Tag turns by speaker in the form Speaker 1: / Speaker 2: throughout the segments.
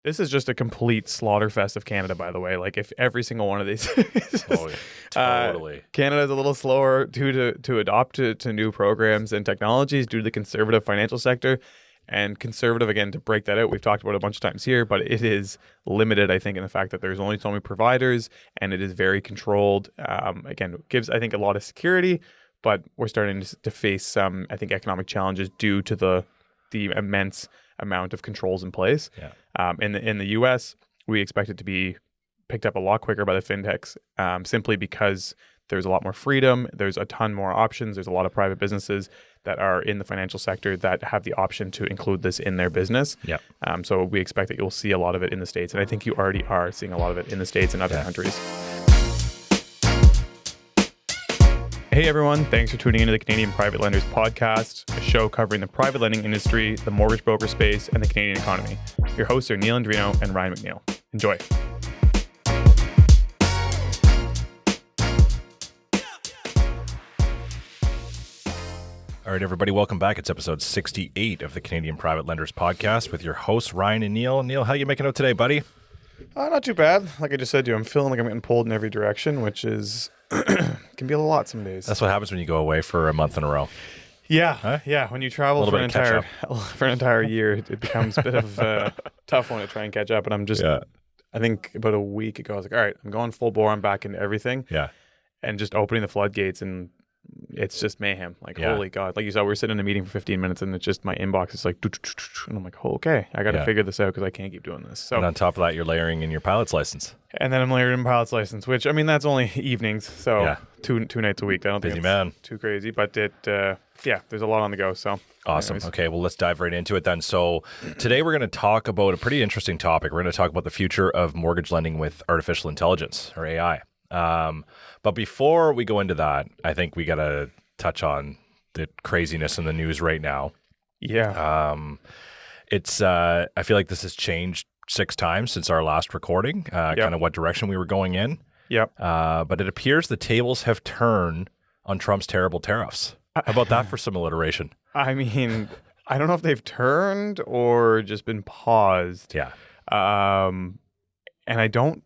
Speaker 1: This is just a complete slaughterfest of Canada, by the way. Like, if every single one of these,
Speaker 2: Oh, totally.
Speaker 1: Canada's a little slower to adopt to new programs and technologies due to the conservative financial sector. And conservative, again, to break that out, we've talked about it a bunch of times here, but it is limited, I think, in the fact that there's only so many providers and it is very controlled. Again, it gives, I think, a lot of security, but we're starting to face some, I think, economic challenges due to the immense amount of controls in place.
Speaker 2: Yeah.
Speaker 1: In the US, we expect it to be picked up a lot quicker by the fintechs, simply because there's a lot more freedom. There's a ton more options. There's a lot of private businesses that are in the financial sector that have the option to include this in their business.
Speaker 2: Yeah.
Speaker 1: So we expect that you'll see a lot of it in the States. And I think you already are seeing a lot of it in the States and other countries. Hey everyone, thanks for tuning into the Canadian Private Lenders Podcast, a show covering the private lending industry, the mortgage broker space, and the Canadian economy. Your hosts are Neal Andreino and Ryan Neal. Enjoy.
Speaker 2: All right, everybody, welcome back. It's episode 68 of the Canadian Private Lenders Podcast with your hosts, Ryan and Neal. Neal, how you making out today, buddy?
Speaker 1: Not too bad. Like I just said to you, I'm feeling like I'm getting pulled in every direction, which is can be a lot some days.
Speaker 2: That's what happens when you go away for a month in a row.
Speaker 1: Yeah,
Speaker 2: Huh?
Speaker 1: yeah. When you travel for an entire year, it becomes a bit of a tough one to try and catch up. And I'm just, I think about a week ago, I was like, all right, I'm going full bore. I'm back into everything.
Speaker 2: Yeah.
Speaker 1: And just opening the floodgates, and it's just mayhem. Like, holy God. Like you saw, we were sitting in a meeting for 15 minutes and it's just my inbox is like, and I'm like, oh, okay, I got to figure this out because I can't keep doing this. So,
Speaker 2: and on top of that, you're layering in your pilot's license.
Speaker 1: And then I'm layering in pilot's license, which, I mean, that's only evenings. So two nights a week. I don't think it's too crazy, but there's a lot on the go. So
Speaker 2: awesome.
Speaker 1: Anyways.
Speaker 2: Okay, well, let's dive right into it then. So today we're going to talk about a pretty interesting topic. We're going to talk about the future of mortgage lending with artificial intelligence, or AI. But before we go into that, I think we got to touch on the craziness in the news right now.
Speaker 1: Yeah.
Speaker 2: It's I feel like this has changed 6 times since our last recording, kind of what direction we were going in.
Speaker 1: Yep.
Speaker 2: But it appears the tables have turned on Trump's terrible tariffs. How about that for some alliteration?
Speaker 1: I mean, I don't know if they've turned or just been paused.
Speaker 2: Yeah.
Speaker 1: And I don't,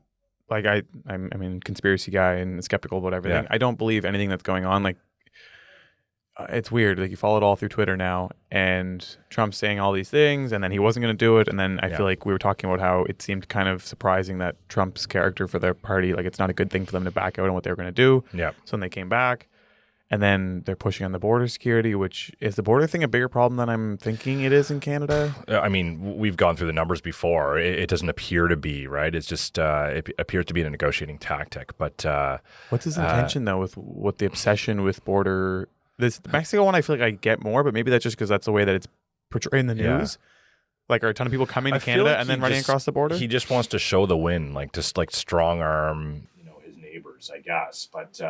Speaker 1: like, I'm conspiracy guy and skeptical about everything.
Speaker 2: Yeah.
Speaker 1: I don't believe anything that's going on. Like, it's weird. Like, you follow it all through Twitter now, and Trump's saying all these things, and then he wasn't going to do it. And then I feel like we were talking about how it seemed kind of surprising that Trump's character for their party, like, it's not a good thing for them to back out on what they were going to do.
Speaker 2: Yeah.
Speaker 1: So then they came back, and then they're pushing on the border security, which is the border thing a bigger problem than I'm thinking it is in Canada?
Speaker 2: I mean, we've gone through the numbers before. It doesn't appear to be, right? It's just, it appears to be a negotiating tactic. But
Speaker 1: what's his intention, though, with the obsession with border? This Mexico one, I feel like I get more, but maybe that's just because that's the way that it's portrayed in the news. Like, are a ton of people coming to Canada and then running across the border?
Speaker 2: He just wants to show the win, like, just like strong arm, his neighbors, I guess. But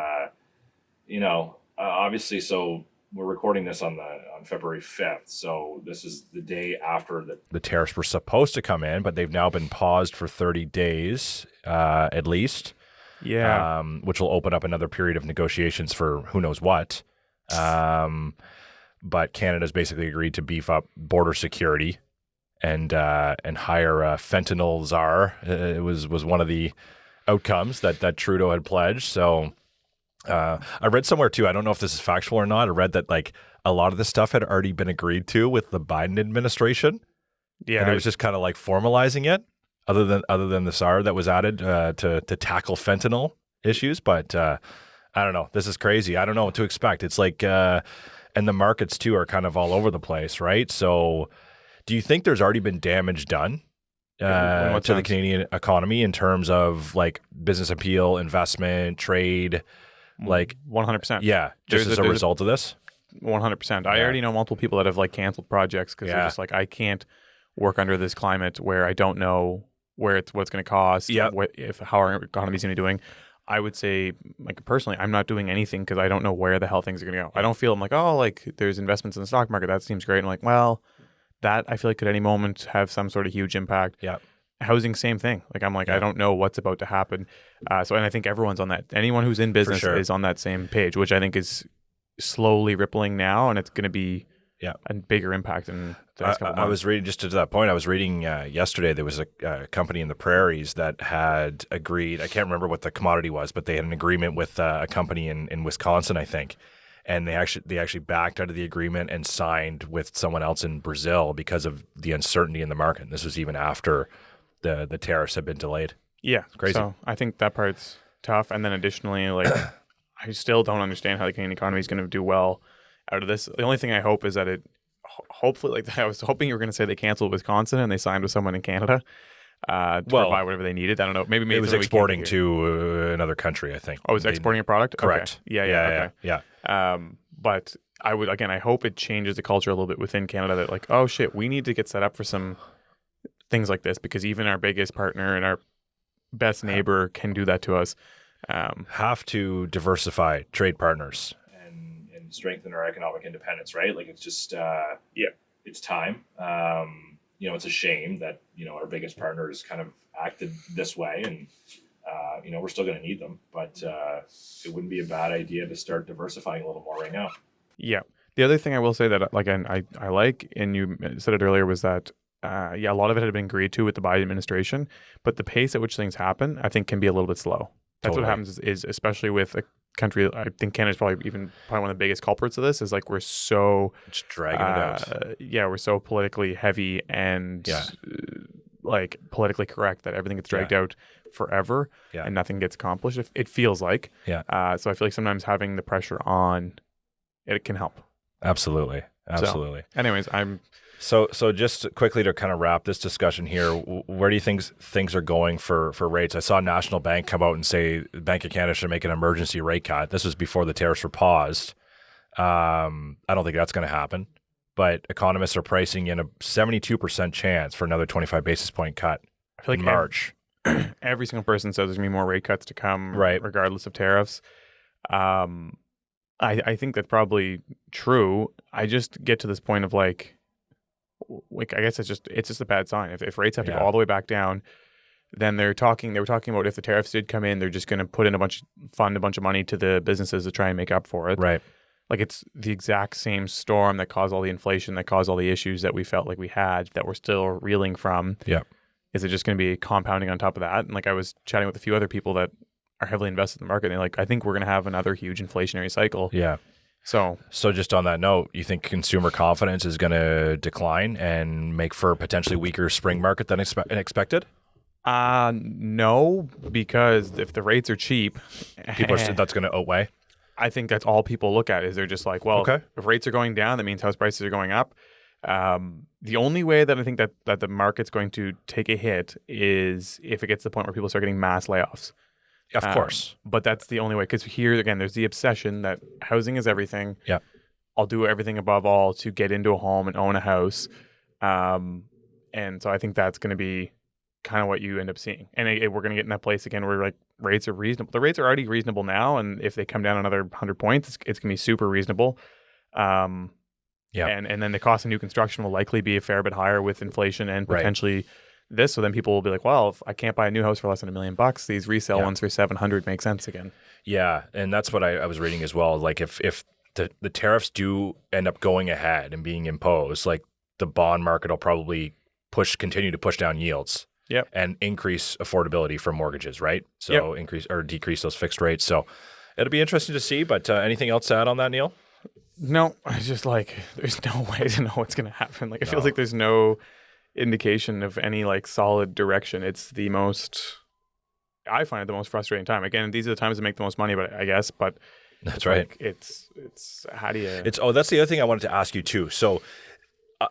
Speaker 2: obviously, so we're recording this on February 5th. So this is the day after the tariffs were supposed to come in, but they've now been paused for 30 days at least.
Speaker 1: Yeah.
Speaker 2: Which will open up another period of negotiations for who knows what. But Canada's basically agreed to beef up border security and hire a fentanyl czar. It was one of the outcomes that Trudeau had pledged. So I read somewhere too, I don't know if this is factual or not, I read that like a lot of this stuff had already been agreed to with the Biden administration. Yeah. And it was just kind of like formalizing it, other than the czar that was added to tackle fentanyl issues. But I don't know. This is crazy. I don't know what to expect. It's like, and the markets too are kind of all over the place, right? So do you think there's already been damage done to the Canadian economy in terms of like business appeal, investment, trade? Like
Speaker 1: 100%.
Speaker 2: Yeah. Just as a result of this?
Speaker 1: 100%. I already know multiple people that have like canceled projects because they're just like, I can't work under this climate where I don't know what it's going to cost, how our economy is going to be doing. I would say, like, personally, I'm not doing anything because I don't know where the hell things are going to go. I don't feel, I'm like, oh, like, there's investments in the stock market. That seems great. I'm like, well, that I feel like could at any moment have some sort of huge impact.
Speaker 2: Yeah.
Speaker 1: Housing, same thing. Like, I'm like, I don't know what's about to happen. And I think everyone's on that. Anyone who's in business is on that same page, which I think is slowly rippling now. And it's going to be
Speaker 2: Yeah.
Speaker 1: a bigger impact in the next couple
Speaker 2: I
Speaker 1: months.
Speaker 2: was reading, just to that point, I was reading yesterday, there was a company in the prairies that had agreed, I can't remember what the commodity was, but they had an agreement with a company in Wisconsin, I think. And they actually backed out of the agreement and signed with someone else in Brazil because of the uncertainty in the market. And this was even after the tariffs had been delayed.
Speaker 1: Yeah.
Speaker 2: Crazy.
Speaker 1: So I think that part's tough. And then additionally, like, I still don't understand how the Canadian economy is going to do well out of this. The only thing I hope is that it, hopefully, like, I was hoping you were going to say they canceled Wisconsin and they signed with someone in Canada to
Speaker 2: Well,
Speaker 1: provide whatever they needed. I don't know. Maybe
Speaker 2: it was
Speaker 1: something we can't
Speaker 2: exporting
Speaker 1: do here.
Speaker 2: to another country, I think.
Speaker 1: Oh, it was exporting a product?
Speaker 2: Correct.
Speaker 1: Okay. Yeah.
Speaker 2: Yeah.
Speaker 1: Okay. But I hope it changes the culture a little bit within Canada that, like, oh shit, we need to get set up for some things like this, because even our biggest partner and our best neighbor can do that to us.
Speaker 2: Have to diversify trade partners and strengthen our economic independence, right? Like, it's just it's time. It's a shame that our biggest partners kind of acted this way, and we're still going to need them, but it wouldn't be a bad idea to start diversifying a little more right now.
Speaker 1: Yeah. The other thing I will say that, like, I like, and you said it earlier, was that a lot of it had been agreed to with the Biden administration, but the pace at which things happen, I think, can be a little bit slow. That's
Speaker 2: Totally.
Speaker 1: what happens is especially with a country, I think Canada's probably one of the biggest culprits of this, is like we're so
Speaker 2: It's dragging it out.
Speaker 1: we're so politically heavy and like politically correct that everything gets dragged out forever and nothing gets accomplished. It feels like.
Speaker 2: Yeah.
Speaker 1: So I feel like sometimes having the pressure on it can help.
Speaker 2: Absolutely.
Speaker 1: So, anyways,
Speaker 2: So just quickly to kind of wrap this discussion here, where do you think things are going for rates? I saw National Bank come out and say the Bank of Canada should make an emergency rate cut. This was before the tariffs were paused. I don't think that's going to happen, but economists are pricing in a 72% chance for another 25 basis point cut
Speaker 1: I feel like
Speaker 2: in March.
Speaker 1: every single person says there's going to be more rate cuts to come,
Speaker 2: Right.
Speaker 1: regardless of tariffs. I think that's probably true. I just get to this point of like I guess it's just a bad sign. If rates have to go all the way back down, then they were talking about if the tariffs did come in, they're just going to put in fund a bunch of money to the businesses to try and make up for it.
Speaker 2: Right.
Speaker 1: Like, it's the exact same storm that caused all the inflation, that caused all the issues that we felt like we had, that we're still reeling from.
Speaker 2: Yeah.
Speaker 1: Is it just going to be compounding on top of that? And like, I was chatting with a few other people that are heavily invested in the market, and they're like, I think we're going to have another huge inflationary cycle.
Speaker 2: Yeah.
Speaker 1: So
Speaker 2: just on that note, you think consumer confidence is going to decline and make for a potentially weaker spring market than expected?
Speaker 1: No, because if the rates are cheap,
Speaker 2: That's going to outweigh.
Speaker 1: I think that's all people look at, is they're just like, well,
Speaker 2: Okay.
Speaker 1: if rates are going down, that means house prices are going up. The only way that I think that the market's going to take a hit is if it gets to the point where people start getting mass layoffs.
Speaker 2: Of course.
Speaker 1: But that's the only way, because here, again, there's the obsession that housing is everything.
Speaker 2: Yeah.
Speaker 1: I'll do everything above all to get into a home and own a house. And so I think that's going to be kind of what you end up seeing. And we're going to get in that place again where like rates are reasonable. The rates are already reasonable now. And if they come down another 100 points, it's going to be super reasonable. And then the cost of new construction will likely be a fair bit higher with inflation and potentially this. So then people will be like, well, if I can't buy a new house for less than $1 million, these resale ones for 700 make sense again. Yeah.
Speaker 2: And that's what I was reading as well. Like if the tariffs do end up going ahead and being imposed, like the bond market will probably continue to push down yields.
Speaker 1: Yep.
Speaker 2: And increase affordability for mortgages, right? So increase or decrease those fixed rates. So it'll be interesting to see. But anything else to add on that, Neil?
Speaker 1: No, it's just like there's no way to know what's going to happen. Like it feels like there's no indication of any like solid direction. I find it the most frustrating time. Again, these are the times that make the most money, but I guess. But
Speaker 2: that's right.
Speaker 1: Like, it's how do you?
Speaker 2: That's the other thing I wanted to ask you too. So.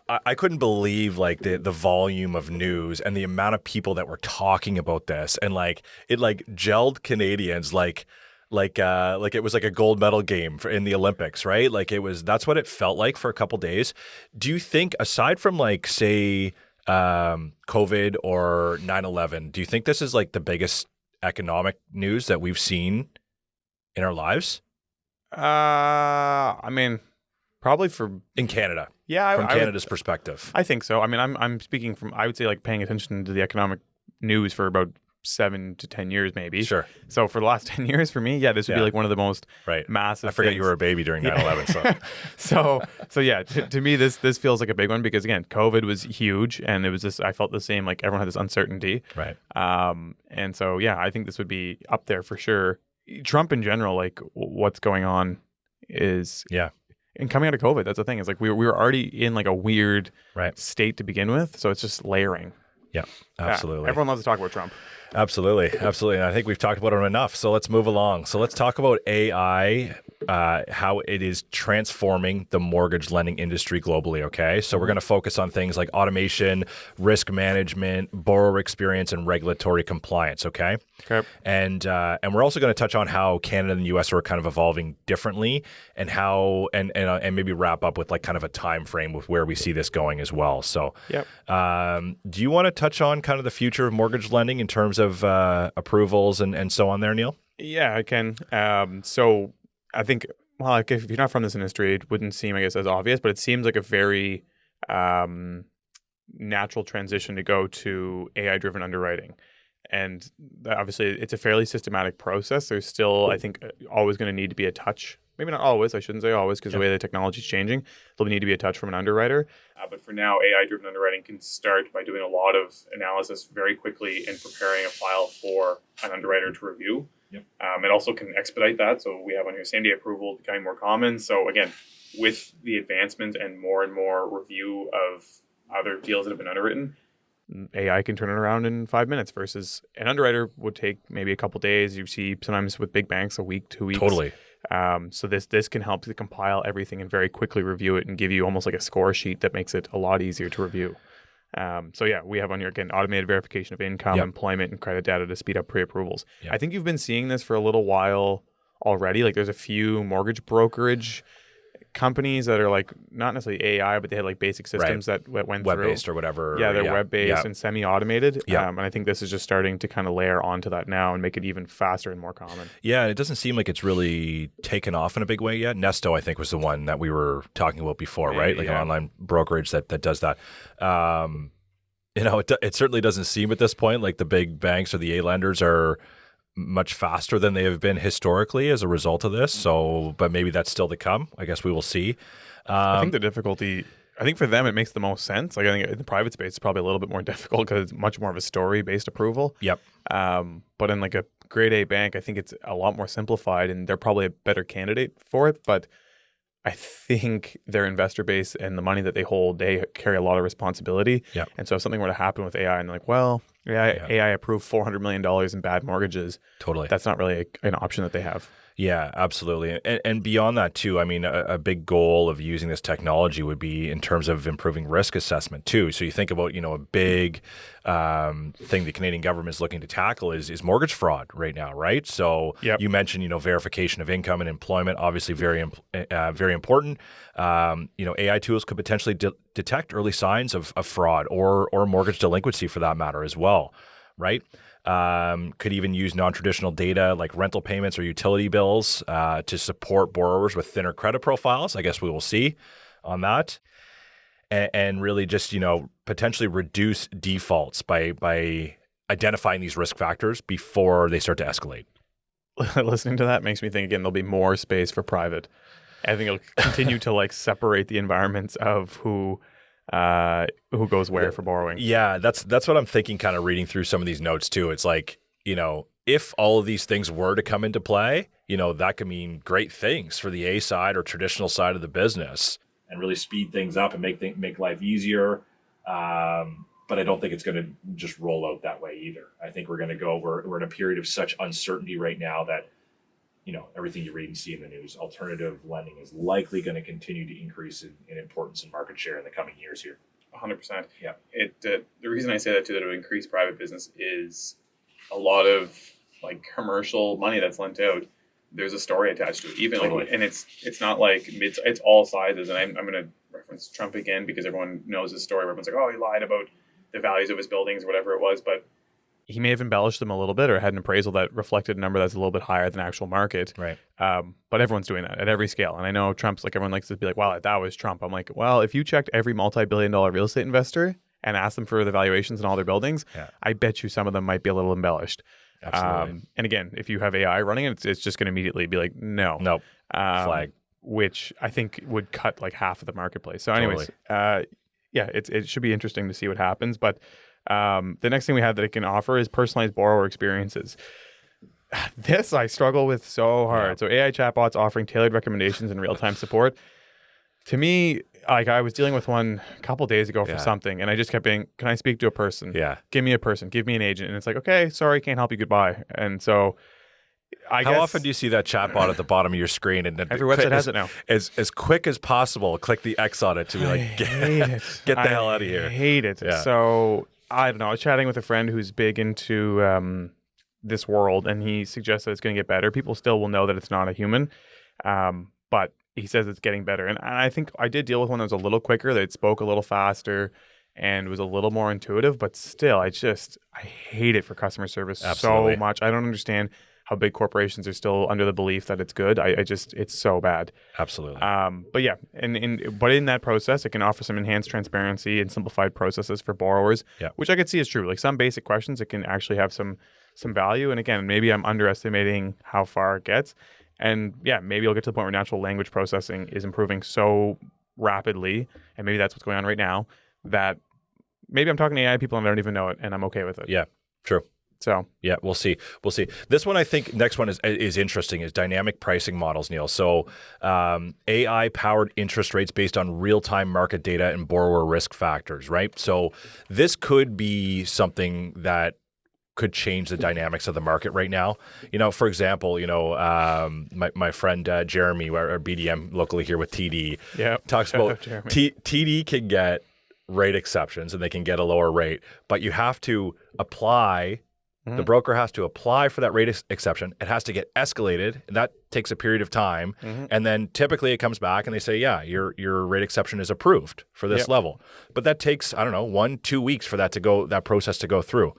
Speaker 2: I couldn't believe like the volume of news and the amount of people that were talking about this, and like it like gelled Canadians like it was like a gold medal game in the Olympics, right? Like that's what it felt like for a couple days. Do you think, aside from like say COVID or 9/11, do you think this is like the biggest economic news that we've seen in our lives?
Speaker 1: I mean, probably
Speaker 2: in Canada.
Speaker 1: Yeah,
Speaker 2: from Canada's perspective.
Speaker 1: I think so. I mean, I'm speaking from, I would say, like paying attention to the economic news for about 7 to 10 years maybe.
Speaker 2: Sure.
Speaker 1: So for the last 10 years for me, this would be like one of the most
Speaker 2: Right.
Speaker 1: massive
Speaker 2: I forget
Speaker 1: things.
Speaker 2: you were a baby during 9/11. So
Speaker 1: So yeah, to me this feels like a big one because again, COVID was huge and it was just I felt the same, like everyone had this uncertainty.
Speaker 2: right.
Speaker 1: And so yeah, I think this would be up there for sure. Trump in general, like what's going on is
Speaker 2: Yeah.
Speaker 1: and coming out of COVID, that's the thing. Is like we were already in like a weird
Speaker 2: Right.
Speaker 1: state to begin with, so it's just layering.
Speaker 2: Yeah. Absolutely.
Speaker 1: Everyone loves to talk about Trump.
Speaker 2: Absolutely. Absolutely. And I think we've talked about it enough. So let's move along. So let's talk about AI, how it is transforming the mortgage lending industry globally. Okay. So we're going to focus on things like automation, risk management, borrower experience, and regulatory compliance. Okay.
Speaker 1: Okay.
Speaker 2: And we're also going to touch on how Canada and the US are kind of evolving differently and how and maybe wrap up with like kind of a time frame with where we see this going as well. So
Speaker 1: Yep.
Speaker 2: do you want to touch on kind of the future of mortgage lending in terms of approvals and so on there, Neil?
Speaker 1: Yeah, I can. So I think, well, like if you're not from this industry, it wouldn't seem, I guess, as obvious, but it seems like a very natural transition to go to AI-driven underwriting. And obviously, it's a fairly systematic process. There's still, I think, always going to need to be a touch. Maybe not always. I shouldn't say always because the way the technology is changing, there'll need to be a touch from an underwriter. But for now, AI-driven underwriting can start by doing a lot of analysis very quickly and preparing a file for an underwriter to review.
Speaker 2: Yep.
Speaker 1: It also can expedite that. So we have on here same-day approval becoming more common. So again, with the advancement and more review of other deals that have been underwritten, AI can turn it around in 5 minutes versus an underwriter would take maybe a couple days. You see sometimes with big banks a week, 2 weeks.
Speaker 2: Totally.
Speaker 1: So this can help to compile everything and very quickly review it and give you almost like a score sheet that makes it a lot easier to review. So yeah, we have on here again automated verification of income, employment, and credit data to speed up pre-approvals. I think you've been seeing this for a little while already. Like there's a few mortgage brokerage companies that are like not necessarily AI, but they had like basic systems that went through.
Speaker 2: Web-based or whatever.
Speaker 1: Yeah, they're web-based and semi-automated.
Speaker 2: Yeah.
Speaker 1: And I think this is just starting to kind of layer onto that now and make it even faster and more common.
Speaker 2: Yeah, and it doesn't seem like it's really taken off in a big way yet. Nesto, I think, was the one that we were talking about before, right? Like an online brokerage that does that. It certainly doesn't seem at this point like the big banks or the A lenders are much faster than they have been historically as a result of this. So, but maybe that's still to come. I guess we will see.
Speaker 1: I think the difficulty, I think for them, it makes the most sense. Like I think in the private space, it's probably a little bit more difficult because it's much more of a story-based approval.
Speaker 2: Yep.
Speaker 1: But in like a grade A bank, I think it's a lot more simplified and they're probably a better candidate for it. But I think their investor base and the money that they hold, they carry a lot of responsibility.
Speaker 2: Yep.
Speaker 1: And so if something were to happen with AI and they're like, well, AI approved $400 million in bad mortgages.
Speaker 2: Totally.
Speaker 1: That's not really an option that they have.
Speaker 2: Yeah, absolutely. And beyond that too, I mean, a big goal of using this technology would be in terms of improving risk assessment too. So you think about, a big thing the Canadian government is looking to tackle is mortgage fraud right now, right? So you mentioned, verification of income and employment, obviously very important. AI tools could potentially detect early signs of fraud or mortgage delinquency for that matter as well, right? Could even use non-traditional data like rental payments or utility bills to support borrowers with thinner credit profiles. I guess we will see on that. And really just, potentially reduce defaults by identifying these risk factors before they start to escalate.
Speaker 1: Listening to that makes me think, again, there'll be more space for private. I think it'll continue to separate the environments of who goes where for borrowing.
Speaker 2: Yeah, that's what I'm thinking, kind of reading through some of these notes too. It's like, if all of these things were to come into play, that could mean great things for the A side or traditional side of the business and really speed things up and make life easier. But I don't think it's going to just roll out that way either. I think we're in a period of such uncertainty right now that, everything you read and see in the news, alternative lending is likely going to continue to increase in importance and market share in the coming years here.
Speaker 1: 100%.
Speaker 2: Yeah.
Speaker 1: The reason I say that too, that it would increase private business, is a lot of commercial money that's lent out. There's a story attached to it, even
Speaker 2: Totally.
Speaker 1: and it's not like it's all sizes. And I'm going to reference Trump again because everyone knows his story. Everyone's like, oh, he lied about the values of his buildings or whatever it was, but he may have embellished them a little bit or had an appraisal that reflected a number that's a little bit higher than actual market.
Speaker 2: Right.
Speaker 1: But everyone's doing that at every scale. And I know Trump's everyone likes to be like, wow, that was Trump. I'm like, well, if you checked every multi-billion-dollar real estate investor and ask them for the valuations in all their buildings, I bet you some of them might be a little embellished.
Speaker 2: Absolutely.
Speaker 1: And again, if you have AI running it, it's just going to immediately be like, no.
Speaker 2: Nope. Flag.
Speaker 1: Which I think would cut like half of the marketplace. So anyways, it should be interesting to see what happens. But the next thing we have that it can offer is personalized borrower experiences. This I struggle with so hard. So AI chatbots offering tailored recommendations and real-time support. To me, like I was dealing with one a couple days ago for something, and I just kept being, can I speak to a person?
Speaker 2: Yeah.
Speaker 1: Give me a person. Give me an agent. And it's like, okay, sorry, can't help you. Goodbye. And so I guess...
Speaker 2: How often do you see that chatbot at the bottom of your screen? And
Speaker 1: every website has it now.
Speaker 2: As quick as possible, click the X on it to be like, get the hell out of here.
Speaker 1: I hate it. Yeah. So I don't know. I was chatting with a friend who's big into this world, and he suggests that it's going to get better. People still will know that it's not a human, but he says it's getting better. And I think I did deal with one that was a little quicker, that it spoke a little faster and was a little more intuitive, but still, I hate it for customer service so much. I don't understand how big corporations are still under the belief that it's good. It's so bad.
Speaker 2: Absolutely.
Speaker 1: But yeah, but in that process, it can offer some enhanced transparency and simplified processes for borrowers, which I could see is true. Like some basic questions, it can actually have some value. And again, maybe I'm underestimating how far it gets. And yeah, maybe I'll get to the point where natural language processing is improving so rapidly, and maybe that's what's going on right now, that maybe I'm talking to AI people and I don't even know it, and I'm okay with it.
Speaker 2: Yeah, true.
Speaker 1: So
Speaker 2: yeah, we'll see. This one, I think, next one is interesting, is dynamic pricing models, Neal. So AI-powered interest rates based on real-time market data and borrower risk factors, right? So this could be something that could change the dynamics of the market right now. For example, my friend Jeremy, our BDM locally here with TD, talks about TD can get rate exceptions and they can get a lower rate, but you have to apply. The broker has to apply for that rate exception. It has to get escalated, and that takes a period of time. And then typically it comes back and they say, yeah, your rate exception is approved for this level. But that takes, 1-2 weeks for that process to go through.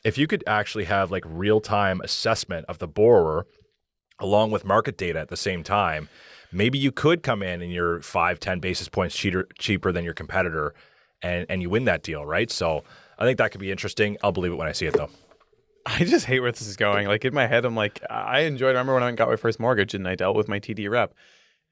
Speaker 2: If you could actually have like real-time assessment of the borrower along with market data at the same time, maybe you could come in and you're 5-10 basis points cheaper than your competitor, and you win that deal, right? So I think that could be interesting. I'll believe it when I see it, though.
Speaker 1: I just hate where this is going. Like in my head, I'm like, I remember when I got my first mortgage and I dealt with my TD rep,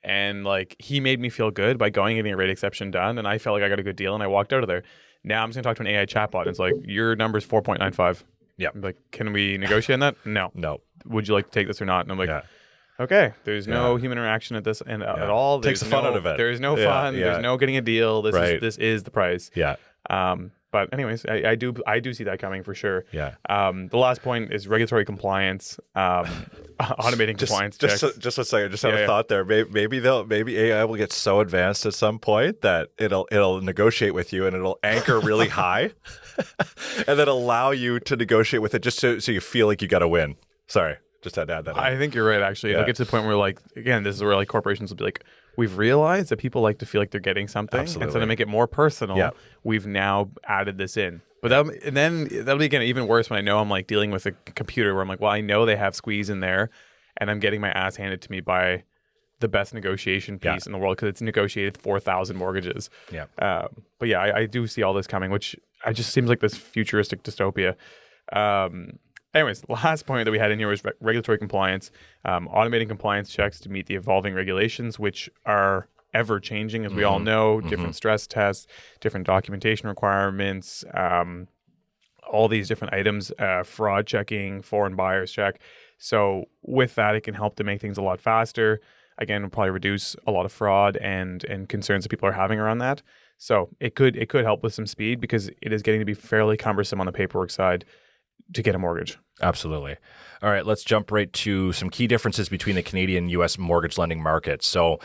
Speaker 1: and like he made me feel good by going and getting a rate exception done, and I felt like I got a good deal, and I walked out of there. Now I'm just gonna talk to an AI chatbot, and it's like, your number's 4.95.
Speaker 2: Yeah.
Speaker 1: I'm like, can we negotiate on that? No. Would you like to take this or not? And I'm like, okay. There's no human interaction at this and at all.
Speaker 2: Takes the fun out of it.
Speaker 1: There's no fun. There's no getting a deal. This is the price.
Speaker 2: Yeah.
Speaker 1: But anyways, I do see that coming for sure.
Speaker 2: Yeah.
Speaker 1: The last point is regulatory compliance, automating compliance checks.
Speaker 2: Just a second. Just had a thought there. Maybe AI will get so advanced at some point that it'll negotiate with you and it'll anchor really high, and then allow you to negotiate with it just so you feel like you got to win. Sorry, just had to add that in.
Speaker 1: I think you're right. Actually, it'll get to the point where, like, again, this is where like corporations will be like, we've realized that people like to feel like they're getting something.
Speaker 2: Absolutely.
Speaker 1: And so to make it more personal, we've now added this in. But that'll be again even worse when I know I'm like dealing with a computer where I'm like, well, I know they have squeeze in there, and I'm getting my ass handed to me by the best negotiation piece in the world because it's negotiated 4,000 mortgages.
Speaker 2: Yeah.
Speaker 1: But yeah, I do see all this coming, which just seems like this futuristic dystopia. Anyways, the last point that we had in here was regulatory compliance, automating compliance checks to meet the evolving regulations, which are ever changing, as we all know, different stress tests, different documentation requirements, all these different items, fraud checking, foreign buyers check. So with that, it can help to make things a lot faster. Again, it'll probably reduce a lot of fraud and concerns that people are having around that. So it could help with some speed because it is getting to be fairly cumbersome on the paperwork side to get a mortgage.
Speaker 2: Absolutely. All right, let's jump right to some key differences between the Canadian and U.S. mortgage lending markets. So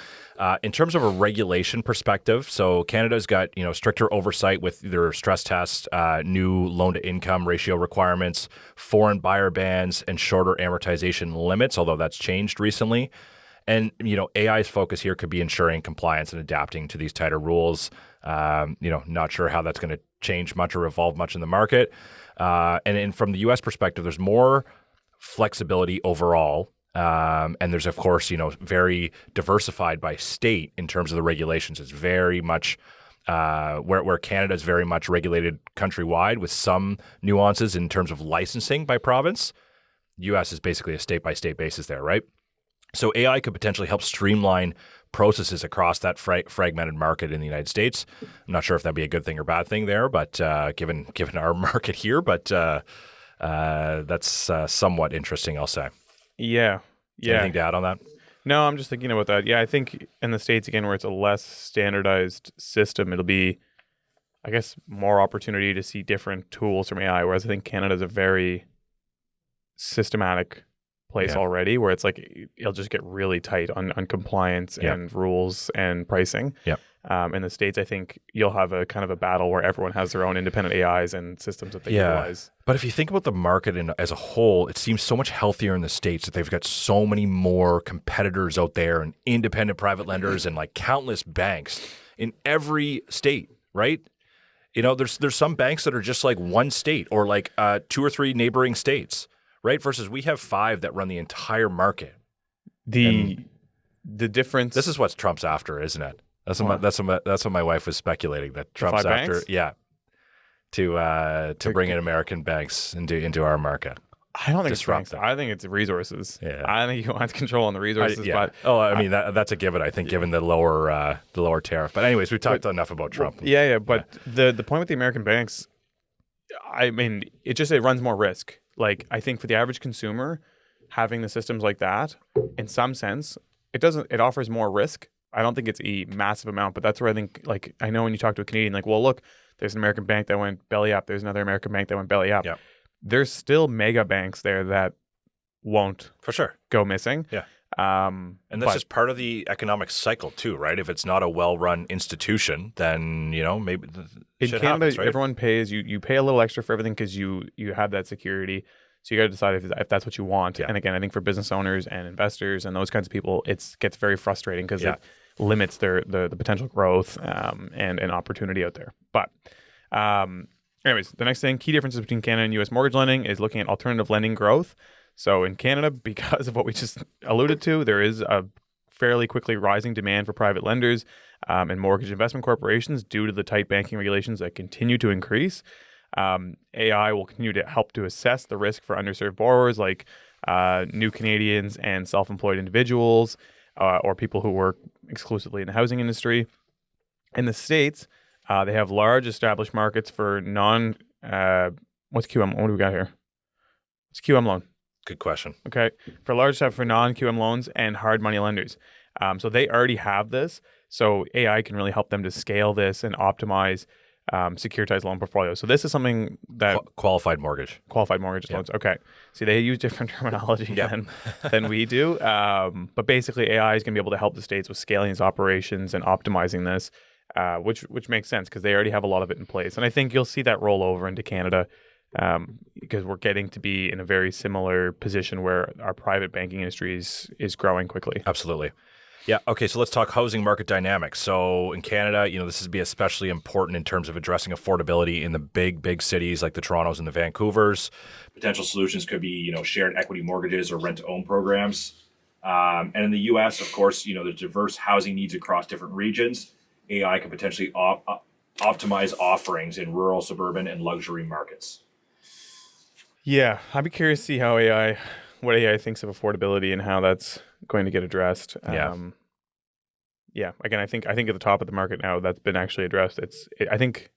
Speaker 2: in terms of a regulation perspective, so Canada's got stricter oversight with their stress tests, new loan-to-income ratio requirements, foreign buyer bans, and shorter amortization limits, although that's changed recently. And AI's focus here could be ensuring compliance and adapting to these tighter rules. Not sure how that's going to change much or evolve much in the market. And from the U.S. perspective, there's more flexibility overall. And there's, of course, very diversified by state in terms of the regulations. It's very much where Canada is very much regulated countrywide with some nuances in terms of licensing by province. U.S. is basically a state-by-state basis there, right? So AI could potentially help streamline processes across that fragmented market in the United States. I'm not sure if that'd be a good thing or bad thing there, but given our market here, but that's somewhat interesting, I'll say.
Speaker 1: Yeah. Yeah.
Speaker 2: Anything to add on that?
Speaker 1: No, I'm just thinking about that. Yeah, I think in the States, again, where it's a less standardized system, it'll be, I guess, more opportunity to see different tools from AI, whereas I think Canada's a very systematic place already, where it's like it'll just get really tight on compliance and rules and pricing.
Speaker 2: Yeah.
Speaker 1: In the States, I think you'll have a kind of a battle where everyone has their own independent AIs and systems that they utilize.
Speaker 2: But if you think about the market as a whole, it seems so much healthier in the States that they've got so many more competitors out there and independent private lenders and like countless banks in every state, right? You know, there's some banks that are just like one state or like 2 or 3 neighboring states, right? Versus we have 5 that run the entire market.
Speaker 1: The difference.
Speaker 2: This is what Trump's after, isn't it? That's what my wife was speculating, that Trump's after.
Speaker 1: Banks?
Speaker 2: Yeah. To bring in American banks into our market.
Speaker 1: I don't think it's banks. I think it's resources.
Speaker 2: Yeah.
Speaker 1: I think he wants control on the resources. But
Speaker 2: I mean that's a given. I think given the lower tariff. But anyways, we've talked enough about Trump.
Speaker 1: But the point with the American banks, I mean, it runs more risk. Like I think for the average consumer, having the systems like that, in some sense, it offers more risk. I don't think it's a massive amount, but that's where I think, like, I know when you talk to a Canadian, like, well, look, there's an American bank that went belly up. There's another American bank that went belly up.
Speaker 2: Yep.
Speaker 1: There's still mega banks there that won't
Speaker 2: for sure
Speaker 1: go missing.
Speaker 2: Yeah. And that's just part of the economic cycle too, right? If it's not a well-run institution, then, maybe
Speaker 1: in Canada,
Speaker 2: happens, right?
Speaker 1: Everyone pays, you pay a little extra for everything because you have that security. So you got to decide if that's what you want. Yeah. And again, I think for business owners and investors and those kinds of people, it gets very frustrating because it limits the potential growth and opportunity out there. But anyways, the next thing, key differences between Canada and U.S. mortgage lending is looking at alternative lending growth. So in Canada, because of what we just alluded to, there is a fairly quickly rising demand for private lenders and mortgage investment corporations due to the tight banking regulations that continue to increase. AI will continue to help to assess the risk for underserved borrowers like new Canadians and self-employed individuals or people who work exclusively in the housing industry. In the States, they have large established markets for what's QM? What do we got here? It's QM loan.
Speaker 2: Good question.
Speaker 1: Okay. For non-QM loans and hard money lenders. So they already have this. So AI can really help them to scale this and optimize securitized loan portfolio. So this is something that
Speaker 2: qualified mortgage
Speaker 1: loans. Okay. See, they use different terminology than we do. But basically AI is going to be able to help the states with scaling these operations and optimizing this, which makes sense because they already have a lot of it in place. And I think you'll see that roll over into Canada because we're getting to be in a very similar position where our private banking industry is growing quickly.
Speaker 2: Absolutely. Yeah. Okay. So let's talk housing market dynamics. So in Canada, this would be especially important in terms of addressing affordability in the big cities like the Torontos and the Vancouvers. Potential solutions could be, shared equity mortgages or rent-to-own programs. And in the U.S., of course, there's diverse housing needs across different regions. AI can potentially optimize offerings in rural, suburban, and luxury markets.
Speaker 1: Yeah, I'd be curious to see what AI thinks of affordability and how that's going to get addressed. Again, I think at the top of the market now that's been actually addressed. I think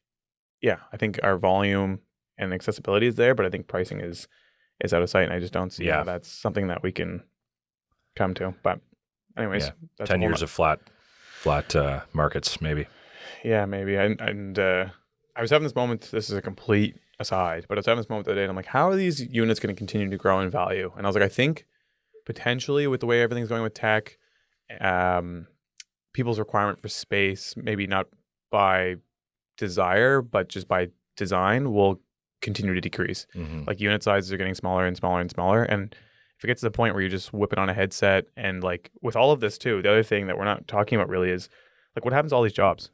Speaker 1: our volume and accessibility is there, but I think pricing is out of sight, and I just don't see how that's something that we can come to. But anyways, that's
Speaker 2: 10 years of flat markets, maybe.
Speaker 1: Yeah, maybe. And I was having this moment. This is a complete aside, but I was having this moment the other day, and I'm like, how are these units going to continue to grow in value? And I was like, I think potentially with the way everything's going with tech, people's requirement for space, maybe not by desire, but just by design, will continue to decrease. Mm-hmm. Like unit sizes are getting smaller and smaller and smaller. And if it gets to the point where you're just whipping on a headset, and like with all of this too, the other thing that we're not talking about really is like what happens to all these jobs?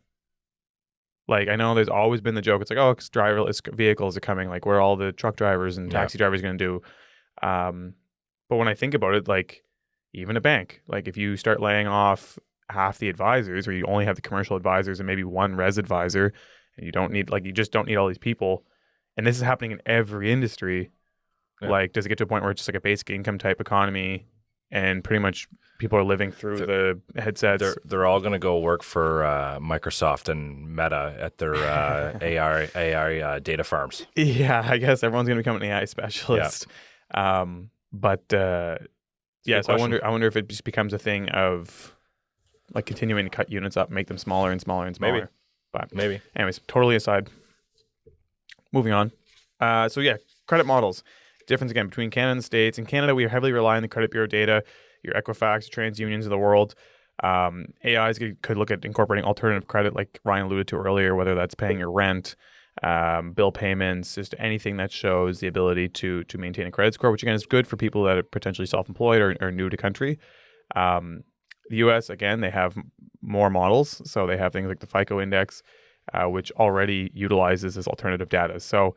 Speaker 1: Like, I know there's always been the joke. It's like, oh, driverless vehicles are coming. Like, where are all the truck drivers and taxi drivers going to do? But when I think about it, like, even a bank, like if you start laying off half the advisors, or you only have the commercial advisors and maybe one res advisor, and you just don't need all these people. And this is happening in every industry.
Speaker 2: Yeah.
Speaker 1: Like, does it get to a point where it's just like a basic income type economy, and pretty much people are living through the headsets?
Speaker 2: They're all going to go work for Microsoft and Meta at their AI data farms.
Speaker 1: Yeah, I guess everyone's going to become an AI specialist. But yeah, so I wonder if it just becomes a thing of like continuing to cut units up, make them smaller and smaller and smaller.
Speaker 2: Maybe.
Speaker 1: Anyways, totally aside. Moving on. So yeah, credit models. Difference again between Canada and the States. In Canada, we heavily rely on the credit bureau data, your Equifax, TransUnions of the world. AIs could look at incorporating alternative credit, like Ryan alluded to earlier, whether that's paying your rent, bill payments, just anything that shows the ability to maintain a credit score, which again is good for people that are potentially self-employed or new to country. The U.S., again, they have more models. So they have things like the FICO index, which already utilizes this alternative data. So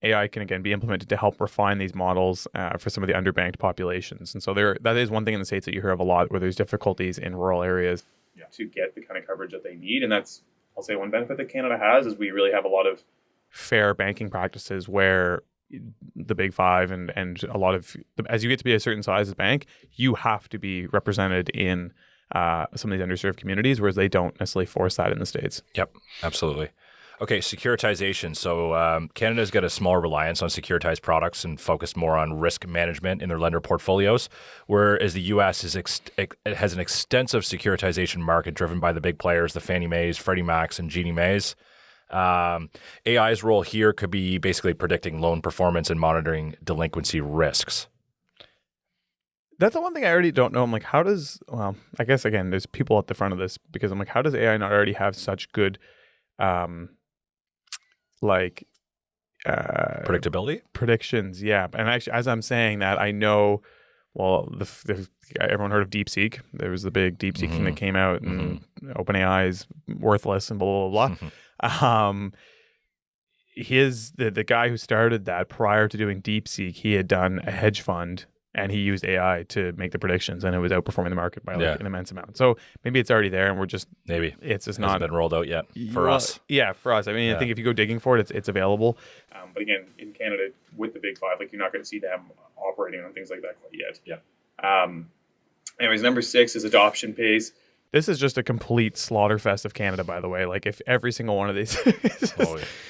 Speaker 1: AI can, again, be implemented to help refine these models for some of the underbanked populations. And so that is one thing in the States that you hear of a lot, where there's difficulties in rural areas to get the kind of coverage that they need. And that's, I'll say, one benefit that Canada has is we really have a lot of fair banking practices where the big five and a lot of, as you get to be a certain size as a bank, you have to be represented in some of these underserved communities, whereas they don't necessarily force that in the States.
Speaker 2: Yep, absolutely. Okay, securitization. So Canada's got a small reliance on securitized products and focused more on risk management in their lender portfolios, whereas the U.S. has an extensive securitization market driven by the big players, the Fannie Mae's, Freddie Mac's, and Ginnie Mae's. AI's role here could be basically predicting loan performance and monitoring delinquency risks.
Speaker 1: That's the one thing I already don't know. I'm like, well, I guess, again, there's people at the front of this, because I'm like, how does AI not already have such good
Speaker 2: predictability
Speaker 1: predictions? Yeah. And actually, as I'm saying that, I know, well, everyone heard of DeepSeek. There was the big DeepSeek thing that came out, and OpenAI is worthless and blah, blah, blah. The guy who started that, prior to doing DeepSeek, he had done a hedge fund, and he used AI to make the predictions, and it was outperforming the market by an immense amount. So maybe it's already there, and we're just it's just not
Speaker 2: been rolled out yet for us.
Speaker 1: Yeah, for us. I mean, I think if you go digging for it, it's available. But again, in Canada, with the big five, like, you're not going to see them operating on things like that quite yet.
Speaker 2: Yeah.
Speaker 1: Anyways, number 6 is adoption pace. This is just a complete slaughterfest of Canada, by the way. Like, if every single one of these,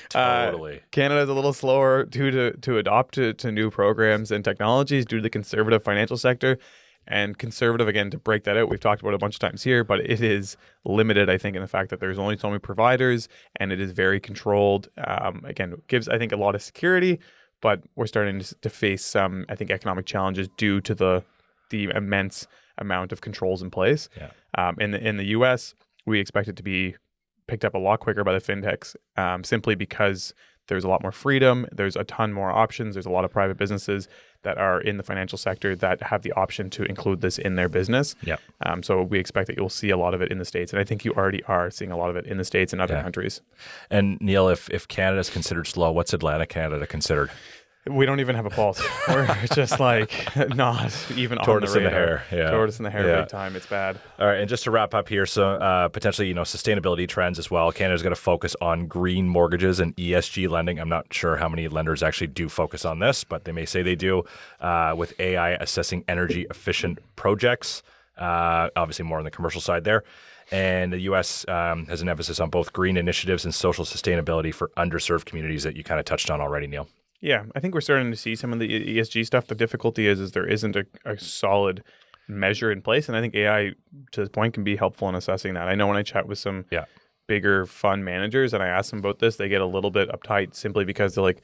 Speaker 2: totally.
Speaker 1: Canada's a little slower to adopt to new programs and technologies due to the conservative financial sector. And conservative, again, to break that out, we've talked about it a bunch of times here, but it is limited, I think, in the fact that there's only so many providers, and it is very controlled. Again, it gives, I think, a lot of security, but we're starting to face some, I think, economic challenges due to the immense amount of controls in place. In the US, we expect it to be picked up a lot quicker by the fintechs, simply because there's a lot more freedom, there's a ton more options, there's a lot of private businesses that are in the financial sector that have the option to include this in their business. So we expect that you'll see a lot of it in the States, and I think you already are seeing a lot of it in the States and other countries.
Speaker 2: And Neil, if Canada's considered slow, what's Atlantic Canada considered?
Speaker 1: We don't even have a pulse. We're just like not even
Speaker 2: tortoise
Speaker 1: on the radar.
Speaker 2: In the hair. Yeah.
Speaker 1: Tortoise in the hair big time. It's bad.
Speaker 2: All right, and just to wrap up here, so potentially, sustainability trends as well. Canada's going to focus on green mortgages and ESG lending. I'm not sure how many lenders actually do focus on this, but they may say they do, with AI assessing energy efficient projects. Obviously more on the commercial side there. And the U.S. has an emphasis on both green initiatives and social sustainability for underserved communities that you kind of touched on already, Neil.
Speaker 1: Yeah, I think we're starting to see some of the ESG stuff. The difficulty is there isn't a solid measure in place, and I think AI, to this point, can be helpful in assessing that. I know when I chat with some bigger fund managers and I ask them about this, they get a little bit uptight simply because they're like,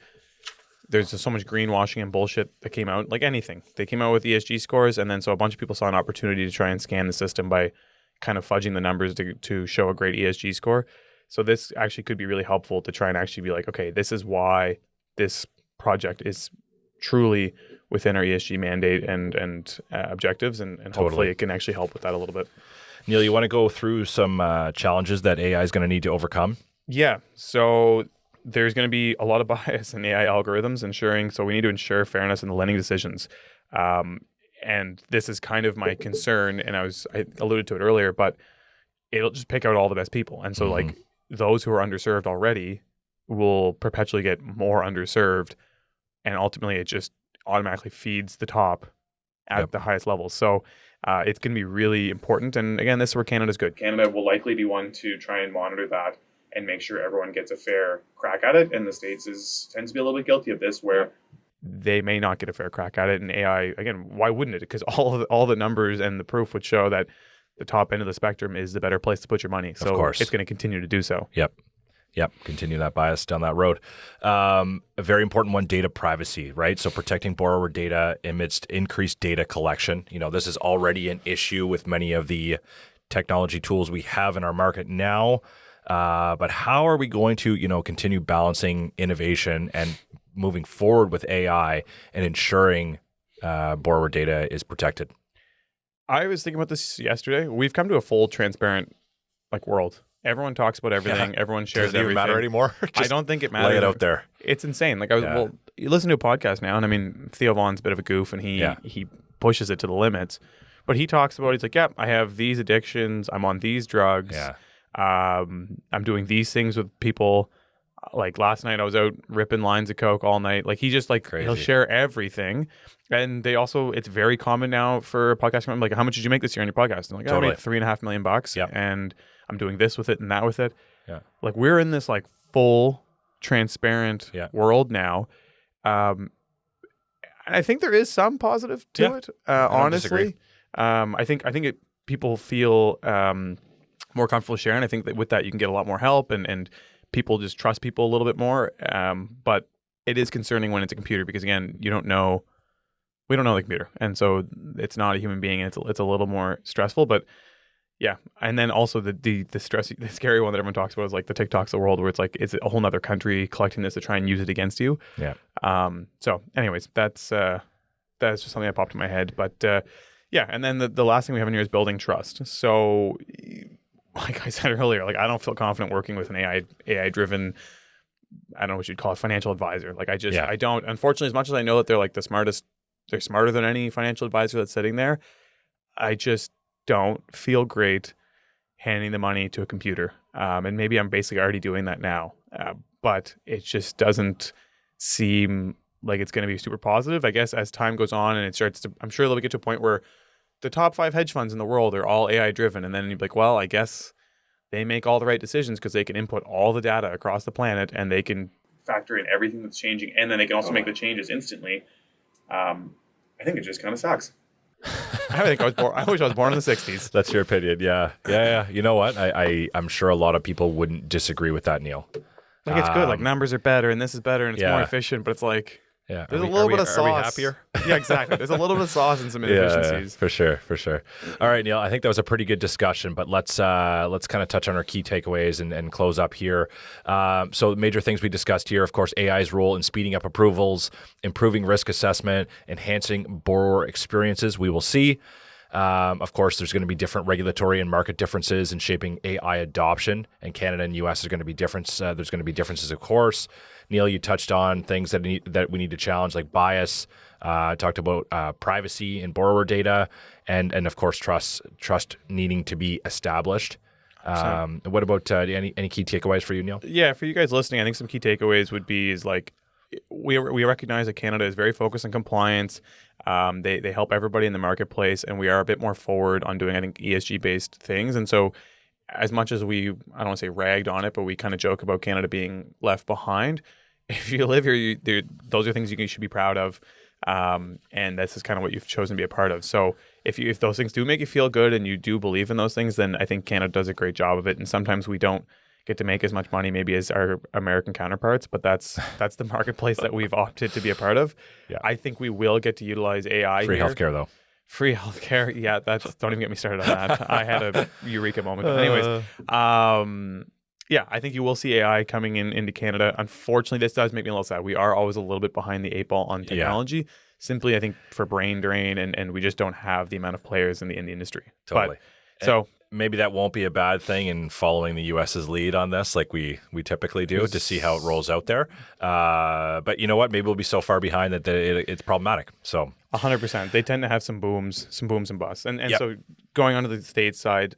Speaker 1: there's just so much greenwashing and bullshit that came out, like anything. They came out with ESG scores, and then so a bunch of people saw an opportunity to try and scam the system by kind of fudging the numbers to show a great ESG score. So this actually could be really helpful to try and actually be like, okay, this is why this project is truly within our ESG mandate and objectives, and hopefully it can actually help with that a little bit.
Speaker 2: Neil, you want to go through some challenges that AI is going to need to overcome?
Speaker 1: Yeah. So there's going to be a lot of bias in AI algorithms, so we need to ensure fairness in the lending decisions. And this is kind of my concern, and I alluded to it earlier, but it'll just pick out all the best people. And so like those who are underserved already will perpetually get more underserved. And ultimately it just automatically feeds the top at the highest levels. So it's going to be really important. And again, this is where Canada's good. Canada will likely be one to try and monitor that and make sure everyone gets a fair crack at it. And the States tends to be a little bit guilty of this, where they may not get a fair crack at it. And AI, again, why wouldn't it? Because all the numbers and the proof would show that the top end of the spectrum is the better place to put your money. So it's going to continue to do so.
Speaker 2: Yep. Continue that bias down that road. A very important one, data privacy, right? So protecting borrower data amidst increased data collection. This is already an issue with many of the technology tools we have in our market now. But how are we going to, continue balancing innovation and moving forward with AI and ensuring borrower data is protected?
Speaker 1: I was thinking about this yesterday. We've come to a full transparent world. Everyone talks about everything. Yeah. Everyone shares everything.
Speaker 2: Does it matter anymore?
Speaker 1: I don't think it matters.
Speaker 2: Lay it out there.
Speaker 1: It's insane. You listen to a podcast now, and I mean, Theo Vaughn's a bit of a goof, and he pushes it to the limits. But he talks about, he's like, yeah, I have these addictions. I'm on these drugs.
Speaker 2: Yeah.
Speaker 1: I'm doing these things with people. Like last night, I was out ripping lines of coke all night. Like he just
Speaker 2: Crazy.
Speaker 1: He'll share everything. And they also, it's very common now for a podcast. I'm like, how much did you make this year on your podcast? And like,
Speaker 2: totally.
Speaker 1: I made $3.5 million.
Speaker 2: Yep.
Speaker 1: And I'm doing this with it and that with it.
Speaker 2: Yeah.
Speaker 1: Like we're in this full transparent world now. And I think there is some positive to it. Honestly, I think people feel more comfortable sharing. I think that with that you can get a lot more help and people just trust people a little bit more. But it is concerning when it's a computer because again, we don't know the computer, and so it's not a human being. And it's a little more stressful, but. Yeah, and then also the scary one that everyone talks about is the TikToks of the world, where it's it's a whole other country collecting this to try and use it against you.
Speaker 2: Yeah.
Speaker 1: So, anyways, that's just something that popped in my head. But yeah, and then the last thing we have in here is building trust. So, like I said earlier, I don't feel confident working with an AI driven. I don't know what you'd call it, financial advisor. I don't. Unfortunately, as much as I know that they're the smartest, they're smarter than any financial advisor that's sitting there. I just don't feel great handing the money to a computer. And maybe I'm basically already doing that now. But it just doesn't seem like it's going to be super positive. I guess as time goes on and it starts to, I'm sure they'll get to a point where the top 5 hedge funds in the world are all AI driven. And then you'd be like, well, I guess they make all the right decisions because they can input all the data across the planet and they can factor in everything that's changing. And then they can also make the changes instantly. I think it just kind of sucks. I wish I was born in the 60s.
Speaker 2: That's your opinion. Yeah. You know what? I'm sure a lot of people wouldn't disagree with that, Neil.
Speaker 1: It's good. Numbers are better and this is better and it's more efficient, but it's there's a little bit of sauce.
Speaker 2: Are we happier?
Speaker 1: Yeah, exactly. There's a little bit of sauce and some inefficiencies.
Speaker 2: Yeah, for sure. All right, Neil, I think that was a pretty good discussion, but let's kind of touch on our key takeaways and close up here. So major things we discussed here, of course, AI's role in speeding up approvals, improving risk assessment, enhancing borrower experiences. We will see. Of course, there's going to be different regulatory and market differences in shaping AI adoption, and Canada and U.S. is going to be different. There's going to be differences, of course. Neil, you touched on things that we need to challenge, like bias. Talked about privacy and borrower data, and of course trust needing to be established. What about any key takeaways for you, Neil?
Speaker 1: Yeah, for you guys listening, I think some key takeaways would be we recognize that Canada is very focused on compliance. They help everybody in the marketplace, and we are a bit more forward on doing, I think, ESG based things. And so, as much as I don't want to say ragged on it, but we kind of joke about Canada being left behind. If you live here, those are things you should be proud of, and this is kind of what you've chosen to be a part of. So if those things do make you feel good and you do believe in those things, then I think Canada does a great job of it. And sometimes we don't get to make as much money maybe as our American counterparts, but that's the marketplace that we've opted to be a part of. Yeah. I think we will get to utilize AI.
Speaker 2: Free healthcare though.
Speaker 1: Free healthcare. Yeah, don't even get me started on that. I had a eureka moment. But anyways, yeah, I think you will see AI coming into Canada. Unfortunately, this does make me a little sad. We are always a little bit behind the 8 ball on technology. Simply, I think, for brain drain, and we just don't have the amount of players in the industry.
Speaker 2: Totally.
Speaker 1: So
Speaker 2: maybe that won't be a bad thing in following the U.S.'s lead on this, like we typically do, to see how it rolls out there. But you know what? Maybe we'll be so far behind that it's problematic. So
Speaker 1: 100%. They tend to have some booms and busts. And
Speaker 2: Yep.
Speaker 1: so going on to the States side,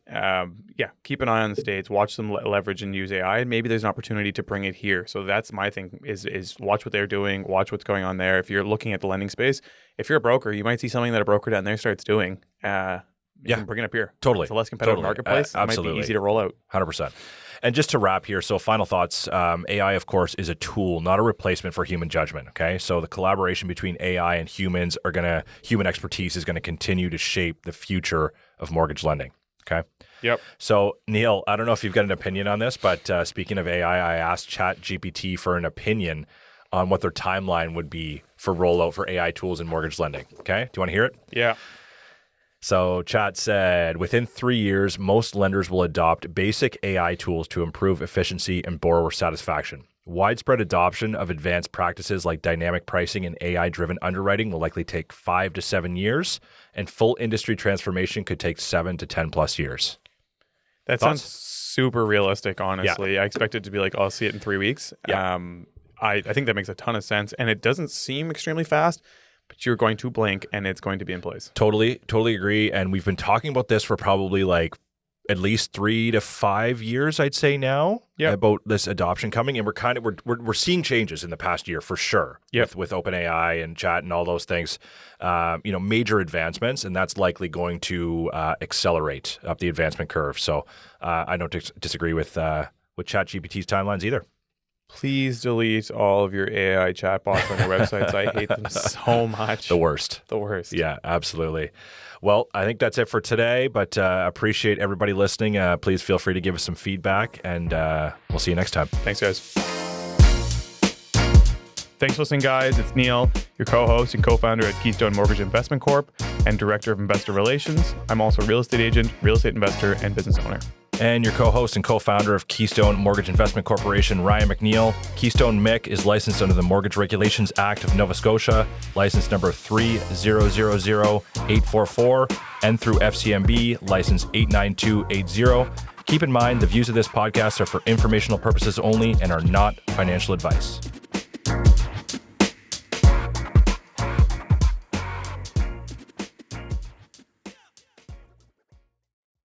Speaker 1: keep an eye on the States, watch them leverage and use AI. And maybe there's an opportunity to bring it here. So that's my thing is watch what they're doing, watch what's going on there. If you're looking at the lending space, if you're a broker, you might see something that a broker down there starts doing. You can bring it up here.
Speaker 2: Totally.
Speaker 1: It's a less competitive marketplace. It might
Speaker 2: Absolutely.
Speaker 1: be easy to roll out.
Speaker 2: 100%. And just to wrap here, so final thoughts, AI, of course, is a tool, not a replacement for human judgment, okay? So the collaboration between AI and humans human expertise is going to continue to shape the future of mortgage lending, okay?
Speaker 1: Yep.
Speaker 2: So, Neal, I don't know if you've got an opinion on this, but speaking of AI, I asked ChatGPT for an opinion on what their timeline would be for rollout for AI tools in mortgage lending, okay? Do you want to hear it?
Speaker 1: Yeah.
Speaker 2: So Chat said, within 3 years, most lenders will adopt basic AI tools to improve efficiency and borrower satisfaction. Widespread adoption of advanced practices like dynamic pricing and AI-driven underwriting will likely take 5 to 7 years, and full industry transformation could take 7 to 10 plus years.
Speaker 1: That
Speaker 2: Thoughts?
Speaker 1: sounds super realistic, honestly. I expect it to be like, I'll see it in 3 weeks.
Speaker 2: Yeah.
Speaker 1: I think that makes a ton of sense. And it doesn't seem extremely fast, but you're going to blink and it's going to be in place.
Speaker 2: Totally agree. And we've been talking about this for probably like at least 3 to 5 years, I'd say now, about this adoption coming. And we're seeing changes in the past year for sure. With OpenAI and chat and all those things, major advancements, and that's likely going to accelerate up the advancement curve. So I don't disagree with ChatGPT's timelines either.
Speaker 1: Please delete all of your AI chatbots on your websites. I hate them so much.
Speaker 2: The worst.
Speaker 1: Yeah,
Speaker 2: absolutely. Well, I think that's it for today, but appreciate everybody listening. Please feel free to give us some feedback, and we'll see you next time.
Speaker 1: Thanks, guys. Thanks for listening, guys. It's Neal, your co-host and co-founder at Keystone Mortgage Investment Corp. and Director of Investor Relations. I'm also a real estate agent, real estate investor, and business owner.
Speaker 2: And your co-host and co-founder of Keystone Mortgage Investment Corporation, Ryan McNeil. Keystone MIC is licensed under the Mortgage Regulations Act of Nova Scotia, license number 3000844, and through FCMB, license 89280. Keep in mind, the views of this podcast are for informational purposes only and are not financial advice.